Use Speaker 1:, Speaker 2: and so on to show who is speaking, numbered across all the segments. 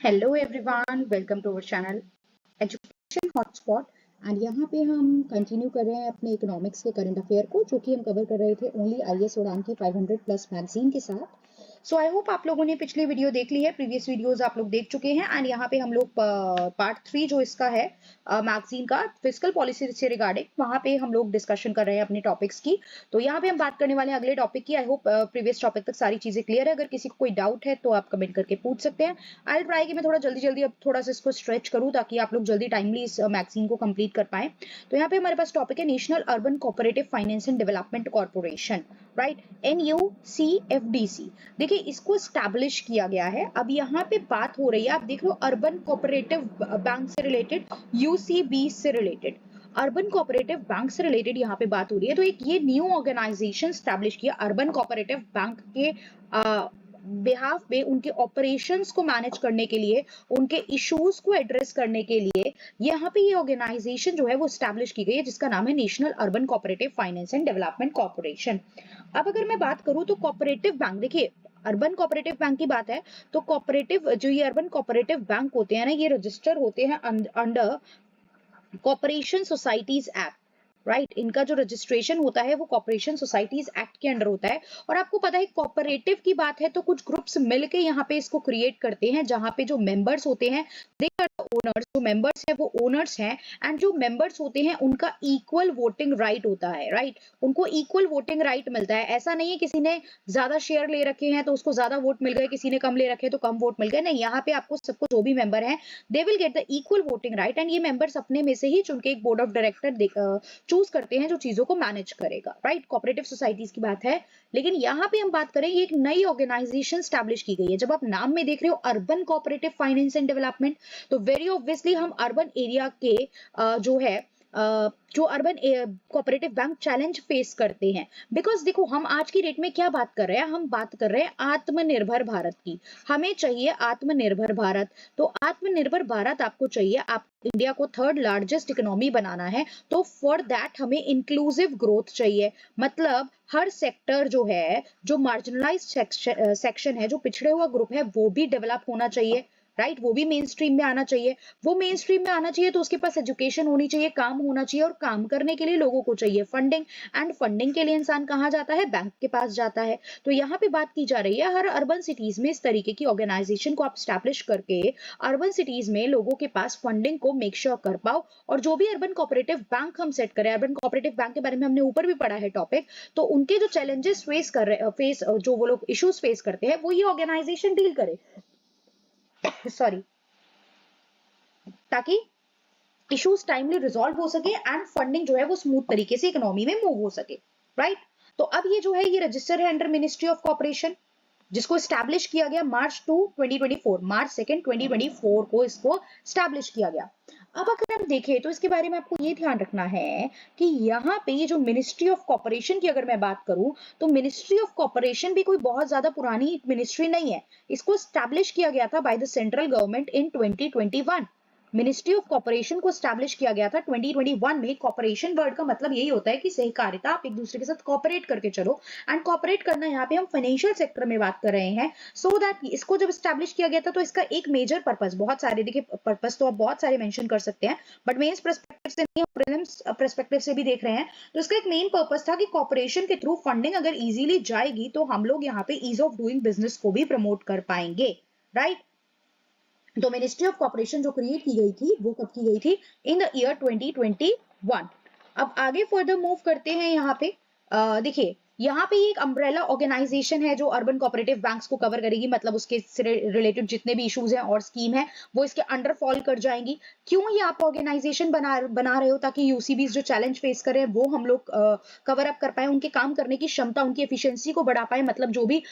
Speaker 1: Hello everyone, welcome to our channel education hotspot. And यहाँ पे हम कंटिन्यू कर रहे हैं अपने इकोनॉमिक्स के करंट अफेयर को, जो कि हम कवर कर रहे थे ओनली आईएएस उड़ान की 500 प्लस मैगजीन के साथ। सो आई होप आप लोगों ने पिछली वीडियो देख ली है, प्रीवियस वीडियोस आप लोग देख चुके हैं। एंड यहाँ पे हम लोग पार्ट 3 जो इसका है मैगजीन का फिस्कल पॉलिसी से रिगार्डिंग, वहाँ पे हम लोग डिस्कशन कर रहे हैं अपने टॉपिक्स की। तो यहाँ पे हम बात करने वाले हैं अगले टॉपिक की। आई होप प्रीवियस टॉपिक तक सारी चीजें क्लियर है। अगर किसी को कोई डाउट है तो आप कमेंट करके पूछ सकते हैं। आई ट्राई कि मैं थोड़ा जल्दी अब थोड़ा सा इसको स्ट्रेच करूं ताकि आप लोग जल्दी टाइमली इस मैगजीन को कंप्लीट कर पाए। तो यहाँ पे हमारे पास टॉपिक है national urban cooperative finance and development corporation, right, NUCFDC। देखिए, इसको स्टैब्लिश किया गया है। अब यहाँ पे बात हो रही है, आप देख लो, अर्बन कोऑपरेटिव बैंक से रिलेटेड, UCB से रिलेटेड, अर्बन कोऑपरेटिव बैंक से रिलेटेड यहाँ पे बात हो रही है। तो एक ये न्यू ऑर्गेनाइजेशन स्टैब्लिश किया अर्बन कोऑपरेटिव बैंक के बिहाफ पे, उनके ऑपरेशंस को मैनेज करने के लिए, उनके इश्यूज को एड्रेस करने के लिए यहाँ पे ये ऑर्गेनाइजेशन जो है वो स्टैब्लिश की गई है, जिसका नाम है national urban cooperative finance and development corporation. अब अगर मैं बात करूं तो कोऑपरेटिव बैंक, देखिए अर्बन कोऑपरेटिव बैंक की बात है तो कोऑपरेटिव जो ये अर्बन कोऑपरेटिव बैंक होते हैं ना, ये रजिस्टर होते हैं under corporation societies act, right. इनका जो रजिस्ट्रेशन होता है वो कॉर्पोरेशन सोसाइटीज एक्ट के अंडर होता है। और आपको पता है कोऑपरेटिव की बात है तो कुछ ग्रुप्स मिलके यहाँ पे इसको क्रिएट करते हैं, जहाँ पे जो मेंबर्स होते हैं दे आर द ओनर्स, जो मेंबर्स हैं वो ओनर्स हैं। एंड जो मेंबर्स होते हैं उनका इक्वल वोटिंग राइट होता है, राइट। उनको इक्वल वोटिंग राइट मिलता है। ऐसा नहीं है किसी ने ज्यादा शेयर ले रखे हैं तो उसको ज्यादा वोट मिल गए, किसी ने कम ले रखे तो कम वोट मिल गए, नहीं। यहाँ पे आपको सबको जो भी मेंबर है they will get the equal voting right. And ये मेंबर्स अपने में से ही चुन के एक बोर्ड ऑफ डायरेक्टर चूज करते हैं जो चीजों को मैनेज करेगा, राइट। कोऑपरेटिव सोसाइटीज की बात है। लेकिन यहाँ पे हम बात करें, ये एक नई ऑर्गेनाइजेशन स्टैब्लिश की गई है। जब आप नाम में देख रहे हो urban cooperative finance and development, तो वेरी ऑब्वियसली हम अर्बन एरिया के जो है जो urban cooperative bank challenge face करते हैं। बिकॉज देखो, हम आज की डेट में क्या बात कर रहे हैं, हम बात कर रहे हैं आत्मनिर्भर भारत की। हमें चाहिए आत्मनिर्भर भारत। तो आत्मनिर्भर भारत आपको चाहिए, आप इंडिया को थर्ड लार्जेस्ट इकोनॉमी बनाना है, तो फॉर दैट हमें इंक्लूसिव ग्रोथ चाहिए। मतलब हर सेक्टर जो है, जो मार्जिनलाइज्ड सेक्शन है, जो पिछड़े हुआ ग्रुप है, वो भी डेवलप होना चाहिए, राइट। वो भी मेन स्ट्रीम में आना चाहिए। वो मेन स्ट्रीम में आना चाहिए तो उसके पास एजुकेशन होनी चाहिए, काम होना चाहिए, और काम करने के लिए लोगों को चाहिए फंडिंग। एंड फंडिंग के लिए इंसान कहाँ जाता है? बैंक के पास जाता है। तो यहाँ पे बात की जा रही है, हर अर्बन सिटीज में इस तरीके की ऑर्गेनाइजेशन को आप स्टैब्लिश करके अर्बन सिटीज में लोगों के पास फंडिंग को मेक श्योर कर पाओ। और जो भी अर्बन कोऑपरेटिव बैंक हम सेट करें, अर्बन कोऑपरेटिव बैंक के बारे में हमने ऊपर भी पढ़ा है टॉपिक, तो उनके जो चैलेंजेस जो वो लोग इश्यूज फेस करते हैं, वो ये ऑर्गेनाइजेशन डील करे सॉरी, ताकि इश्यूज टाइमली रिजॉल्व हो सके एंड फंडिंग जो है वो स्मूथ तरीके से इकोनॉमी में मूव हो सके, राइट। तो अब ये जो है ये रजिस्टर है अंडर मिनिस्ट्री ऑफ कॉर्पोरेशन, जिसको स्टैब्लिश किया गया मार्च 2 2024 को इसको स्टैब्लिश किया गया। अब अगर हम देखें तो इसके बारे में आपको ये ध्यान रखना है कि यहाँ पे ये जो मिनिस्ट्री ऑफ कॉर्पोरेशन की अगर मैं बात करूं, तो मिनिस्ट्री ऑफ कॉर्पोरेशन भी कोई बहुत ज्यादा पुरानी मिनिस्ट्री नहीं है। इसको स्टैब्लिश किया गया था by the central government in 2021। Ministry of corporation को स्टैब्लिश किया गया था 2021 में। कॉर्पोरेशन वर्ड का मतलब यही होता है कि सहकारिता, आप एक दूसरे के साथ कॉपरेट करके चलो। एंड कॉपरेट करना यहाँ पे हम फाइनेंशियल सेक्टर में बात कर रहे हैं। सो दैट इसको जब स्टैब्लिश किया गया था तो इसका एक मेजर पर्पस, बहुत सारे देखिए पर्पस तो आप बहुत सारे मेंशन कर सकते हैं, बट मेंस पर्सपेक्टिव से नहीं, प्रीलिम्स पर्सपेक्टिव से भी देख रहे हैं, तो इसका एक मेन पर्पस था कि कॉर्पोरेशन के थ्रू फंडिंग अगर इजीली जाएगी तो हम लोग यहाँ पे ईज ऑफ डूइंग बिजनेस को भी प्रमोट कर पाएंगे, राइट। तो मिनिस्ट्री ऑफ कॉर्पोरेशन जो क्रिएट की गई थी वो कब की गई थी? In the year 2021। अब आगे फर्दर मूव करते हैं। यहाँ पे देखिए, यहाँ पे एक अम्ब्रेला ऑर्गेनाइजेशन है जो अर्बन कोऑपरेटिव बैंक्स को कवर करेगी। मतलब उसके रिलेटेड जितने भी इश्यूज हैं और स्कीम है वो इसके अंडर फॉल कर जाएंगी। क्यों ये आप ऑर्गेनाइजेशन बना रहे हो? ताकि यूसीबीज जो चैलेंज फेस कर रहे हैं वो हम लोग कवर अप कर पाए, उनके काम करने की क्षमता, उनकी एफिशिएंसी को बढ़ा पाए। मतलब जो भी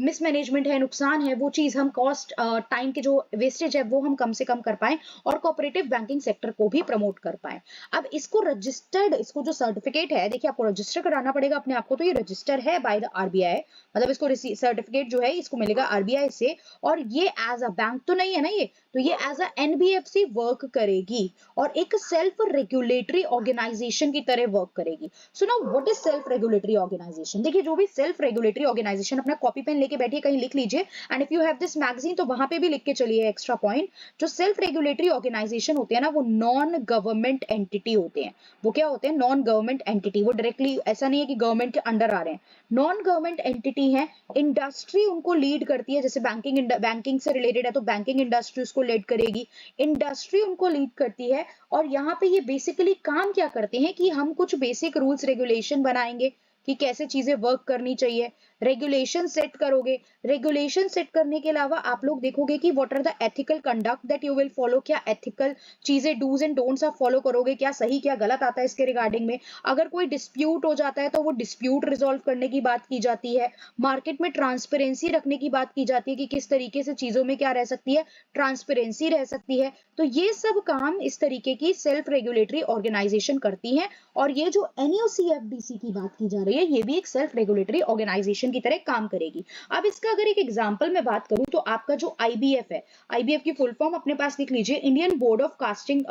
Speaker 1: मिसमैनेजमेंट है, नुकसान है, वो चीज हम कॉस्ट, टाइम के जो वेस्टेज है वो हम कम से कम कर पाए, और कोऑपरेटिव बैंकिंग सेक्टर को भी प्रमोट कर पाए। अब इसको रजिस्टर्ड, इसको जो सर्टिफिकेट है, देखिए आपको रजिस्टर कराना पड़ेगा अपने आप को, तो ये रजिस्टर है बाय द आरबीआई। मतलब इसको सर्टिफिकेट जो है इसको मिलेगा आरबीआई से। और ये एज अ बैंक तो नहीं है ना, ये तो ये एज अ एनबीएफसी वर्क करेगी और एक सेल्फ रेगुलेटरी ऑर्गेनाइजेशन की तरह वर्क करेगी। So now what is self regulatory organisation? देखिए, जो भी सेल्फ रेगुलेटरी ऑर्गेनाइजेशन, अपना कॉपी पेन लेके बैठिए, कहीं लिख लीजिए, and if you have this magazine तो वहां पे भी लिख के चलिए एक्स्ट्रा पॉइंट। जो सेल्फ रेगुलेटरी ऑर्गेनाइजेशन होते हैं ना, वो नॉन गवर्नमेंट एंटिटी होते हैं। वो क्या होते हैं? Non government entity. वो डायरेक्टली ऐसा नहीं है कि गवर्नमेंट के अंडर आ रहे हैं, नॉन गवर्नमेंट एंटिटी है। इंडस्ट्री उनको लीड करती है, जैसे बैंकिंग से रिलेटेड है तो बैंकिंग इंडस्ट्री उसको लीड करेगी, इंडस्ट्री उनको लीड करती है। और यहाँ पे ये बेसिकली काम क्या करते हैं कि हम कुछ बेसिक रूल्स रेगुलेशन बनाएंगे कि कैसे चीजें वर्क करनी चाहिए, रेगुलेशन सेट करोगे। रेगुलेशन सेट करने के अलावा आप लोग देखोगे कि what are the ethical conduct that you will follow, क्या एथिकल चीजें डूज एंड डोंट्स आप फॉलो करोगे, क्या सही क्या गलत आता है इसके रिगार्डिंग में। अगर कोई डिस्प्यूट हो जाता है तो वो डिस्प्यूट रिजॉल्व करने की बात की जाती है। मार्केट में ट्रांसपेरेंसी रखने की बात की जाती है कि किस तरीके से चीजों में क्या रह सकती है, ट्रांसपेरेंसी रह सकती है। तो ये सब काम इस तरीके की सेल्फ रेगुलेटरी ऑर्गेनाइजेशन करती है। और ये जो एनयूसीएफडीसी की बात की जा रही है, ये भी एक सेल्फ रेगुलेटरी ऑर्गेनाइजेशन की तरह काम करेगी। अब इसका अगर एक एग्जांपल मैं बात करूं तो आपका जो आईबीएफ है, आईबीएफ की फुल फॉर्म अपने पास लिख लीजिए, Indian board of casting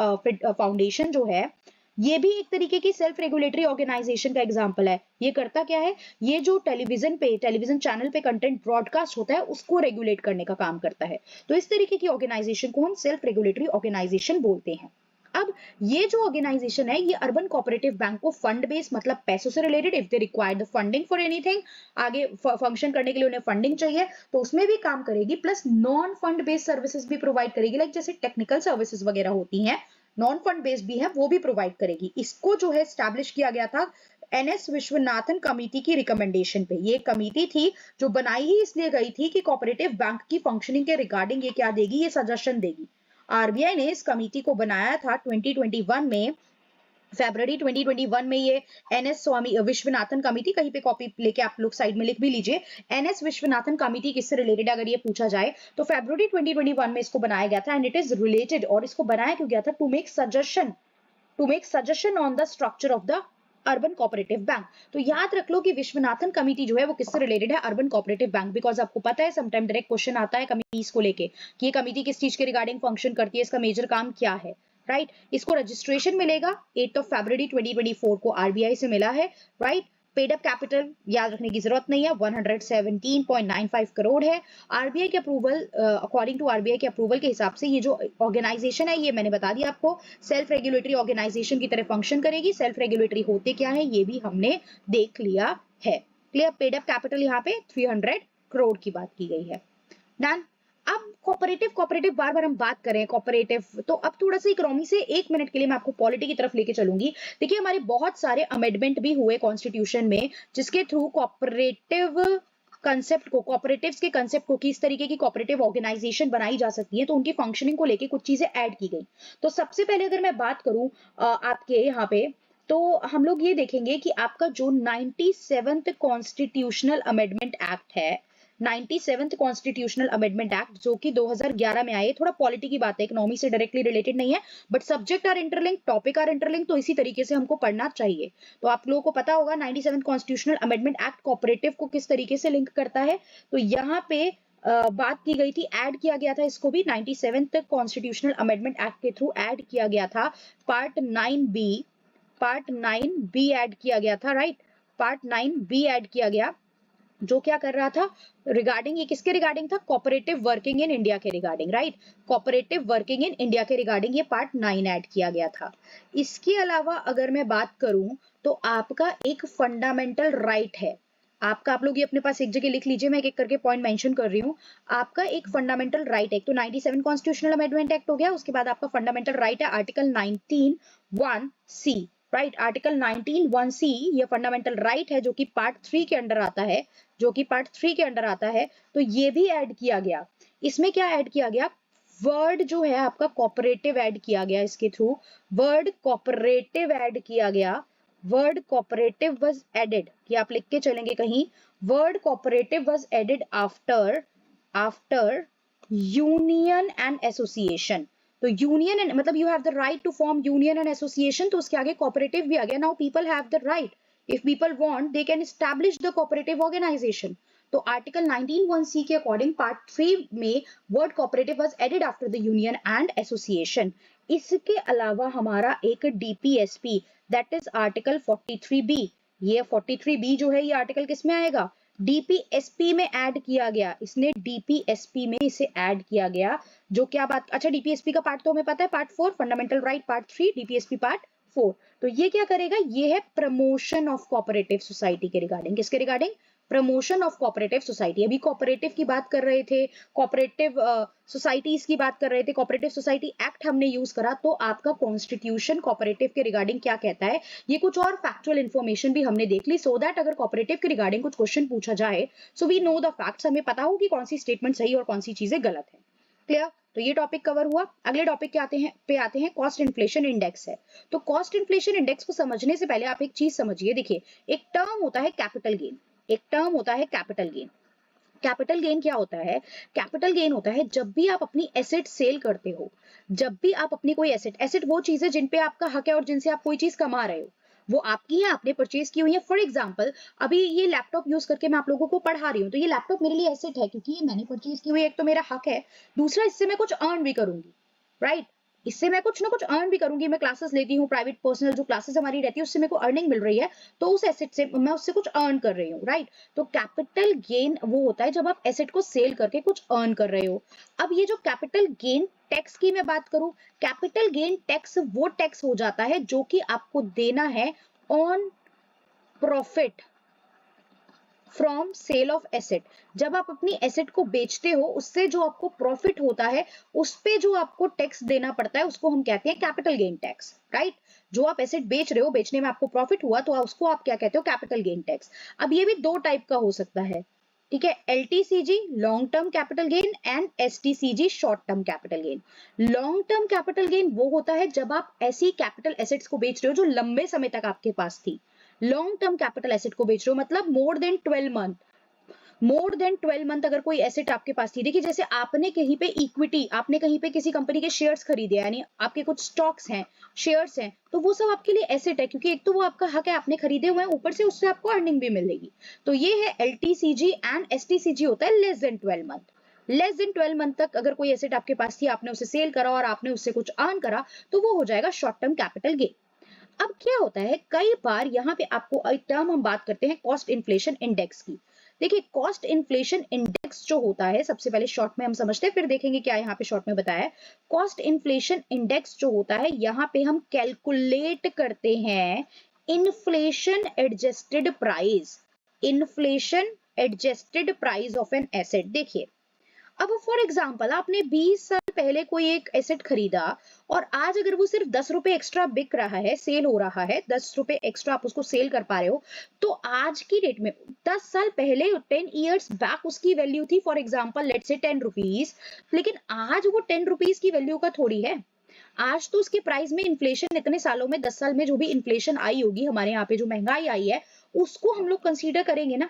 Speaker 1: foundation जो है, ये भी एक तरीके की सेल्फ रेगुलेटरी ऑर्गेनाइजेशन का एग्जांपल है। ये करता क्या है? ये जो टेलीविजन चैनल पे कंटेंट ब्रॉडकास्ट होता है उसको रेगुलेट करने का काम करता है। तो इस तरीके की ऑर्गेनाइजेशन को हम सेल्फ रेगुलेटरी ऑर्गेनाइजेशन बोलते हैं। अब ये जो ऑर्गेनाइजेशन है, ये अर्बन कोऑपरेटिव बैंक को फंड बेस, मतलब पैसों से related, if they require the funding for anything, आगे फंक्शन करने के लिए उन्हें फंडिंग चाहिए तो उसमें भी काम करेगी, plus non fund based services भी प्रोवाइड करेगी, लाइक जैसे टेक्निकल सर्विसेज वगैरह होती हैं, नॉन फंड बेस्ड भी है, वो भी प्रोवाइड करेगी। इसको जो है स्टैब्लिश किया गया था एनएस विश्वनाथन कमेटी की रिकमेंडेशन पे। ये कमेटी थी जो बनाई ही इसलिए गई थी कि कोऑपरेटिव बैंक की फंक्शनिंग के रिगार्डिंग ये क्या देगी, ये सजेशन देगी। आरबीआई ने इस कमेटी को बनाया था 2021 में, फरवरी 2021 में। ये एनएस स्वामी विश्वनाथन कमेटी, कहीं पे कॉपी लेके आप लोग साइड में लिख भी लीजिए, एनएस विश्वनाथन कमेटी किससे रिलेटेड अगर ये पूछा जाए तो फरवरी 2021 में इसको बनाया गया था। एंड इट इज रिलेटेड, और इसको बनाया क्यों गया था? To make suggestion on the structure of the urban cooperative bank. तो याद रख लो कि विश्वनाथन कमेटी जो है वो किससे रिलेटेड है? Urban cooperative bank. बिकॉज आपको पता है समटाइम डायरेक्ट क्वेश्चन आता है कमिटीज को लेके कि ये कमेटी किस चीज के रिगार्डिंग फंक्शन करती है, इसका मेजर काम क्या है, राइट। इसको रजिस्ट्रेशन मिलेगा 8 फरवरी 2024 को आरबीआई से मिला है, राइट। पेड अप कैपिटल याद रखने की जरूरत नहीं है, 117.95 करोड़ है। आरबीआई के अप्रूवल, अकॉर्डिंग टू आरबीआई के अप्रूवल के हिसाब से ये जो ऑर्गेनाइजेशन है, ये मैंने बता दिया आपको, सेल्फ रेगुलेटरी ऑर्गेनाइजेशन की तरह फंक्शन करेगी। सेल्फ रेगुलेटरी होते क्या है ये भी हमने देख लिया है। क्लियर? पेड अप कैपिटल यहाँ पे 300 करोड़ की बात की गई है। डन। अब कोऑपरेटिव बार बार हम बात करें कोऑपरेटिव, तो अब थोड़ा सा इकोनॉमी से 1 मिनट के लिए मैं आपको पॉलिटी की तरफ लेके चलूंगी। देखिए, हमारे बहुत सारे अमेंडमेंट भी हुए कॉन्स्टिट्यूशन में जिसके थ्रू कोऑपरेटिव कंसेप्ट को, कोऑपरेटिव्स के कंसेप्ट को, किस तरीके की कोऑपरेटिव ऑर्गेनाइजेशन बनाई जा सकती है, तो उनकी फंक्शनिंग को लेके कुछ चीजें ऐड की गई। तो सबसे पहले अगर मैं बात करूं आपके यहाँ पे, तो हम लोग ये देखेंगे कि आपका जो 97th कॉन्स्टिट्यूशनल अमेंडमेंट एक्ट है, 97th कॉन्स्टिट्यूशनल अमेंडमेंट एक्ट, जो कि 2011 में आए। थोड़ा पॉलिटी की बात है, इकोनॉमी से डायरेक्टली रिलेटेड नहीं है, but subject are interlink, topic are interlink, तो इसी तरीके से हमको पढ़ना चाहिए। तो आप लोगों को पता होगा 97th constitutional amendment act cooperative को किस तरीके से लिंक करता है। तो यहाँ पे बात की गई थी, ऐड किया गया था इसको भी 97th कॉन्स्टिट्यूशनल अमेंडमेंट एक्ट के थ्रू ऐड किया गया था। पार्ट 9B ऐड किया गया था, राइट। पार्ट 9B ऐड किया गया, जो क्या कर रहा था रिगार्डिंग, ये किसके रिगार्डिंग था? कोऑपरेटिव वर्किंग इन इंडिया के regarding, right. Cooperative working in India के रिगार्डिंग ये पार्ट 9 ऐड किया गया था। इसके अलावा अगर मैं बात करूं तो आपका एक फंडामेंटल राइट है, आपका, आप लोग ये अपने पास एक जगह लिख लीजिए, मैं एक एक करके पॉइंट मेंशन कर रही हूँ। आपका एक फंडामेंटल राइट है, तो 97 कॉन्स्टिट्यूशनल अमेंडमेंट एक्ट हो गया, उसके बाद आपका फंडामेंटल राइट है article 19(1)(c), right. Article 19(1)(c) ये फंडामेंटल राइट है जो कि पार्ट 3 के अंडर आता है, तो ये भी ऐड किया गया। इसमें क्या ऐड किया गया? वर्ड जो है आपका कोऑपरेटिव ऐड किया गया, इसके थ्रू वर्ड कोऑपरेटिव ऐड किया गया। वर्ड कोऑपरेटिव वाज एडेड, कि आप लिख के चलेंगे कहीं, word cooperative was added after union and association. तो यूनियन एंड मतलब you have the right to form union and association, तो उसके आगे कोऑपरेटिव भी आ गया। Now people have the right, if people want they can establish the cooperative organization। तो article 19(1)(c) के अकॉर्डिंग पार्ट 3 में word cooperative was added after the union and association. इसके अलावा हमारा एक DPSP that is article 43B, ये 43B जो है ये आर्टिकल किस में आएगा, डीपीएसपी में ऐड किया गया। इसने डीपीएसपी में इसे ऐड किया गया, जो क्या बात, अच्छा डीपीएसपी का पार्ट तो हमें पता है, part 4 fundamental right, part 3 DPSP part 4। तो ये क्या करेगा, ये है प्रमोशन ऑफ कोऑपरेटिव सोसाइटी के रिगार्डिंग, किसके regarding, promotion of cooperative society. अभी कोऑपरेटिव की बात कर रहे थे, कोऑपरेटिव सोसाइटीज की बात कर रहे थे, कोऑपरेटिव सोसाइटी एक्ट हमने यूज करा, तो आपका कॉन्स्टिट्यूशन कोऑपरेटिव के रिगार्डिंग क्या कहता है, ये कुछ और फैक्चुअल इंफॉर्मेशन भी हमने देख ली, सो दैट अगर कोऑपरेटिव के रिगार्डिंग कुछ क्वेश्चन पूछा जाए so we know the facts, हमें पता हो कि कौन सी स्टेटमेंट सही और कौन सी चीजें गलत है। क्लियर, तो ये टॉपिक कवर हुआ। अगले टॉपिक पे आते हैं कॉस्ट इन्फ्लेशन इंडेक्स है। तो कॉस्ट इन्फ्लेशन इंडेक्स को समझने से पहले आप एक चीज समझिए, देखिए एक टर्म होता है कैपिटल गेन, एक टर्म होता है कैपिटल गेन। कैपिटल गेन क्या होता है, कैपिटल गेन होता है जब भी आप अपनी एसेट सेल करते हो, जब भी आप अपनी कोई एसेट वो चीज है जिन पे आपका हक है और जिनसे आप कोई चीज कमा रहे हो, वो आपकी है, आपने परचेज की हुई है। फॉर एग्जांपल अभी ये लैपटॉप यूज करके मैं आप लोगों को पढ़ा रही हूँ, तो ये लैपटॉप मेरे लिए एसेट है क्योंकि ये मैंने परचेज की हुई है, एक तो मेरा हक है, दूसरा इससे मैं कुछ अर्न भी करूंगी, राइट, इससे मैं कुछ ना कुछ अर्न भी करूंगी। मैं क्लासेस लेती हूँ, प्राइवेट पर्सनल जो क्लासेस हमारी रहती है उससे मेरे को अर्निंग मिल रही है, तो उस एसेट से मैं उससे कुछ अर्न कर रही हूँ, राइट। तो कैपिटल गेन वो होता है जब आप एसेट को सेल करके कुछ अर्न कर रहे हो। अब ये जो कैपिटल गेन टैक्स की मैं बात करूं, कैपिटल गेन टैक्स वो टैक्स हो जाता है जो कि आपको देना है on profit from sale of asset. जब आप अपनी एसेट को बेचते हो, उससे जो आपको प्रॉफिट होता है उस पे जो आपको टैक्स देना पड़ता है उसको हम कहते हैं कैपिटल गेन टैक्स, राइट। जो आप एसेट बेच रहे हो, बेचने में आपको प्रॉफिट हुआ, तो उसको आप क्या कहते हो, कैपिटल गेन टैक्स। अब ये भी दो टाइप का हो सकता है, ठीक है, LTCG long term capital gain and STCG short term capital gain. Long term capital gain वो होता है जब आप ऐसी कैपिटल एसेट्स को बेच रहे हो जो लंबे समय तक आपके पास थी। लॉन्ग टर्म कैपिटल एसेट को बेच रहे हो मतलब more than 12 month, more than 12 month अगर कोई एसेट आपके पास थी। देखिए जैसे आपने कहीं पे इक्विटी, आपने कहीं पे किसी कंपनी के शेयर्स खरीदे, यानी आपके कुछ स्टॉक्स हैं, शेयर्स हैं, तो वो सब आपके लिए एसेट है क्योंकि एक तो वो आपका हक है, आपने खरीदे हुए हैं, ऊपर से उससे आपको अर्निंग भी मिलेगी। तो ये है एलटीसीजी एंड एसटीसीजी होता है less than 12 month. Less than 12 month तक अगर कोई एसेट आपके पास थी, आपने उसे सेल करा और आपने उससे कुछ अर्न करा, तो वो हो जाएगा शॉर्ट टर्म कैपिटल गेन। अब क्या होता है, कई बार यहाँ पे आपको एक टर्म हम बात करते हैं कॉस्ट इन्फ्लेशन इंडेक्स की। देखिए कॉस्ट इन्फ्लेशन इंडेक्स जो होता है, सबसे पहले शॉर्ट में हम समझते हैं, फिर देखेंगे क्या यहाँ पे शॉर्ट में बताया है। कॉस्ट इन्फ्लेशन इंडेक्स जो होता है, यहाँ पे हम कैलकुलेट करते हैं inflation adjusted price, inflation adjusted price of an asset. देखिए अब फॉर एग्जाम्पल आपने 20 साल पहले कोई एक एसेट खरीदा और आज अगर वो सिर्फ 10 रुपए एक्स्ट्रा बिक रहा है, सेल हो रहा है, 10 रुपए एक्स्ट्रा आप उसको सेल कर पा रहे हो, तो आज की डेट में 10 साल पहले 10 इयर्स बैक उसकी वैल्यू थी for example let's say 10 rupees, लेकिन आज वो 10 रुपीज की वैल्यू का थोड़ी है। आज तो उसके प्राइस में इन्फ्लेशन इतने सालों में, 10 साल में जो भी इन्फ्लेशन आई होगी, हमारे यहाँ पे जो महंगाई आई है उसको हम लोग कंसीडर करेंगे ना,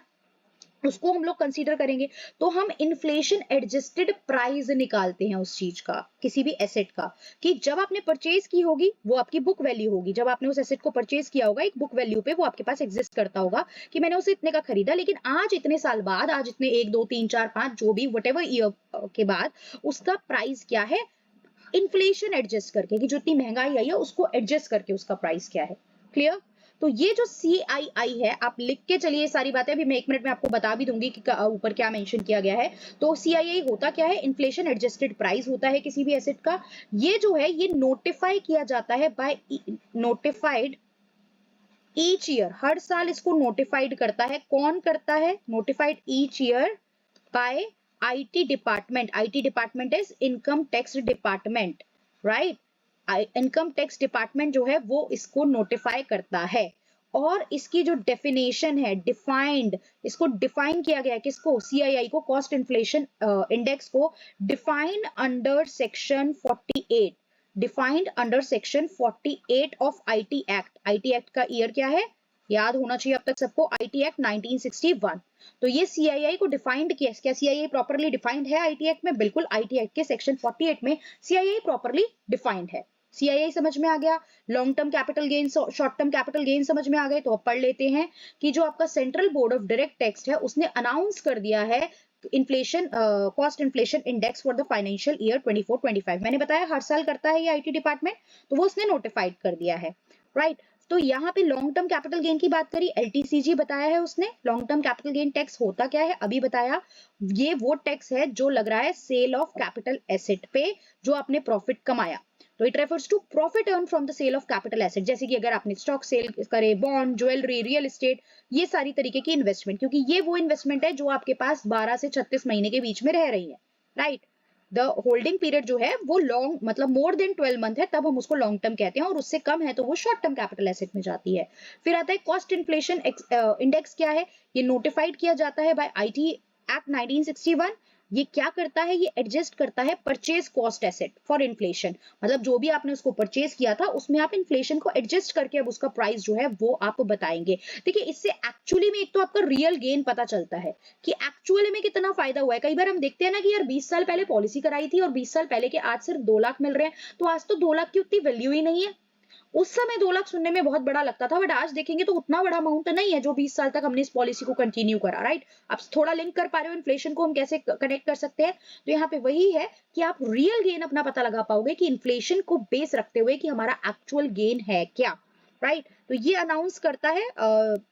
Speaker 1: उसको हम लोग कंसीडर करेंगे। तो हम इन्फ्लेशन एडजस्टेड प्राइस निकालते हैं उस चीज का, किसी भी एसेट का, कि जब आपने परचेज की होगी वो आपकी बुक वैल्यू होगी, जब आपने उस एसेट को परचेज किया होगा एक बुक वैल्यू पे वो आपके पास एग्जिस्ट करता होगा कि मैंने उसे इतने का खरीदा, लेकिन आज इतने साल बाद, आज इतने 1 2 3 4 5 जो भी वटेवर ईयर के बाद उसका प्राइस क्या है, इन्फ्लेशन एडजस्ट करके, कि जो इतनी महंगाई आई है उसको एडजस्ट करके उसका प्राइस क्या है। क्लियर। तो ये जो CII है, आप लिख के चलिए सारी बातें, अभी मैं 1 मिनट में आपको बता भी दूंगी कि ऊपर क्या मेंशन किया गया है। तो CII होता क्या है, इन्फ्लेशन एडजस्टेड प्राइस होता है किसी भी एसेट का। ये जो है ये नोटिफाई किया जाता है बाय नोटिफाइड ईच ईयर, हर साल इसको नोटिफाइड करता है। कौन करता है, notified each year by IT department. IT department is income tax department, right. Income tax department जो है वो इसको नोटिफाई करता है। और इसकी जो डेफिनेशन है, डिफाइंड, इसको डिफाइन किया गया है किसको, CII को, कॉस्ट इन्फ्लेशन इंडेक्स को, defined under section 48, defined under section 48 of IT act. IT act का ईयर क्या है, याद होना चाहिए अब तक सबको, IT एक्ट 1961। तो ये CII को डिफाइंड किया। क्या CII प्रॉपर्ली डिफाइंड है IT एक्ट में? बिल्कुल, IT एक्ट के सेक्शन 48 में CII प्रॉपर्ली डिफाइंड है। CII समझ में आ गया, long term capital gain, short term capital gain समझ में आ गए। तो अब पढ़ लेते हैं कि जो आपका central board of direct tax है उसने अनाउंस कर दिया है inflation cost inflation index for the financial year 24-25। मैंने बताया हर साल करता है ये आईटी डिपार्टमेंट, तो वो उसने नोटिफाइड कर दिया है, राइट। तो यहाँ पे लॉन्ग टर्म कैपिटल गेन की बात करी, LTCG बताया है उसने। Long term capital gain tax होता क्या है अभी बताया, ये वो टैक्स है जो लग रहा है सेल ऑफ कैपिटल एसेट पे, जो आपने प्रॉफिट कमाया। तो it refers to profit earn from the sale of capital asset, जैसे कि अगर आपने स्टॉक सेल करे, बॉन्ड, ज्वेलरी, रियल एस्टेट, ये सारी तरीके की इन्वेस्टमेंट, क्योंकि ये वो इन्वेस्टमेंट है जो आपके पास 12 से 36 महीने के बीच में रह रही है, राइट। द होल्डिंग पीरियड जो है वो लॉन्ग मतलब मोर देन 12 मंथ है, तब हम उसको लॉन्ग टर्म कहते हैं, और उससे कम है तो वो शॉर्ट टर्म कैपिटल एसेट में जाती है। फिर आता है कॉस्ट इन्फ्लेशन इंडेक्स। क्या है ये? नोटिफाइड किया जाता है बाय आईटी एक्ट 1961। ये क्या करता है? ये एडजस्ट करता है purchase cost asset for inflation, मतलब जो भी आपने उसको परचेज किया था उसमें आप इन्फ्लेशन को एडजस्ट करके अब उसका प्राइस जो है वो आप बताएंगे। देखिए इससे एक्चुअली में एक तो आपका रियल गेन पता चलता है कि एक्चुअली में कितना फायदा हुआ है। कई बार हम देखते हैं ना कि यार 20 साल पहले पॉलिसी कराई थी और 20 साल पहले के आज सिर्फ 2 लाख मिल रहे हैं, तो आज तो 2 लाख की उतनी वैल्यू ही नहीं है। उस समय 2 लाख सुनने में बहुत बड़ा लगता था, बट आज देखेंगे तो उतना बड़ा अमाउंट नहीं है जो 20 साल तक हमने इस पॉलिसी को कंटिन्यू करा, राइट। आप थोड़ा लिंक कर पा रहे हो इन्फ्लेशन को हम कैसे कनेक्ट कर सकते हैं? तो यहाँ पे वही है कि आप रियल गेन अपना पता लगा पाओगे कि इन्फ्लेशन को बेस रखते हुए कि हमारा एक्चुअल गेन है क्या, राइट। तो ये अनाउंस करता है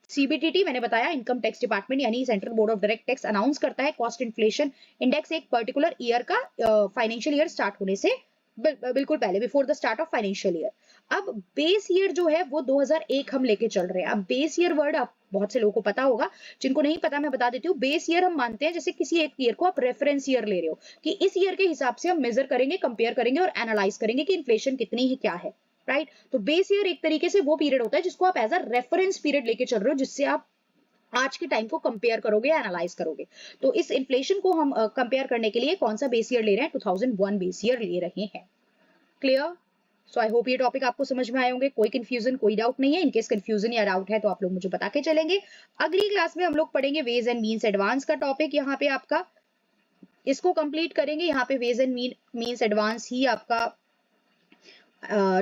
Speaker 1: CBDT, मैंने बताया इनकम टैक्स डिपार्टमेंट यानी central board of direct tax announce करता है कॉस्ट इन्फ्लेशन इंडेक्स एक पर्टिकुलर ईयर का फाइनेंशियल ईयर स्टार्ट होने से बिल्कुल पहले, before the start of financial year. अब बेस ईयर जो है वो 2001 हम लेके चल रहे हैं। अब बेस ईयर वर्ड आप बहुत से लोगों को पता होगा, जिनको नहीं पता मैं बता देती हूँ। बेस ईयर हम मानते हैं जैसे किसी एक ईयर को आप रेफरेंस ईयर ले रहे हो कि इस ईयर के हिसाब से हम मेजर करेंगे, कंपेयर करेंगे और एनालाइज करेंगे कि इन्फ्लेशन कितनी है, क्या है, राइट। तो बेस ईयर एक तरीके से वो पीरियड होता है जिसको आप एज अ रेफरेंस पीरियड लेके चल रहे हो, जिससे आप आज के टाइम को कंपेयर करोगे, एनालाइज करोगे। तो इस इन्फ्लेशन को हम कंपेयर करने के लिए कौन सा बेस ईयर ले रहे हैं? 2001 बेस ईयर ले रहे हैं। क्लियर? सो आई होप ये टॉपिक आपको समझ में आए होंगे। कोई कंफ्यूजन, कोई डाउट नहीं है। इनकेस कंफ्यूजन या डाउट है तो आप लोग मुझे बता के चलेंगे। अगली क्लास में हम लोग पढ़ेंगे वेज एंड मीन्स एडवांस का टॉपिक। यहाँ पे आपका इसको कंप्लीट करेंगे। यहाँ पे वेज एंड मीन्स एडवांस ही आपका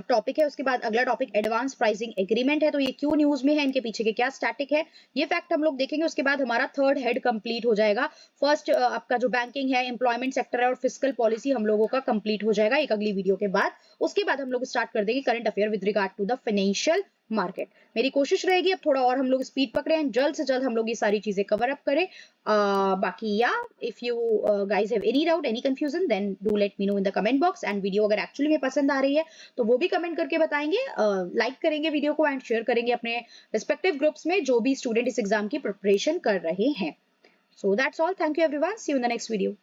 Speaker 1: टॉपिक है। उसके बाद अगला टॉपिक एडवांस प्राइसिंग एग्रीमेंट है। तो ये क्यों न्यूज में है, इनके पीछे के क्या स्टैटिक है, ये फैक्ट हम लोग देखेंगे। उसके बाद हमारा थर्ड हेड कंप्लीट हो जाएगा। फर्स्ट आपका जो बैंकिंग है, एम्प्लॉयमेंट सेक्टर है और फिस्कल पॉलिसी हम लोगों का कंप्लीट हो जाएगा एक अगली वीडियो के बाद। उसके बाद हम लोग स्टार्ट कर देंगे current affair with regard to the financial market. मेरी कोशिश रहेगी अब थोड़ा और हम लोग स्पीड पकड़े, जल्द से जल्द हम लोग ये सारी चीजें कवर अप करें। बाकी या if you guys have any doubt, any confusion, then do let me know in the comment box. And video अगर एक्चुअली में पसंद आ रही है तो वो भी कमेंट करके बताएंगे, लाइक करेंगे वीडियो को एंड शेयर करेंगे अपने रिस्पेक्टिव ग्रुप्स में जो भी स्टूडेंट इस एग्जाम की प्रिपरेशन कर रहे हैं। So that's all, thank you everyone, see you in the next video.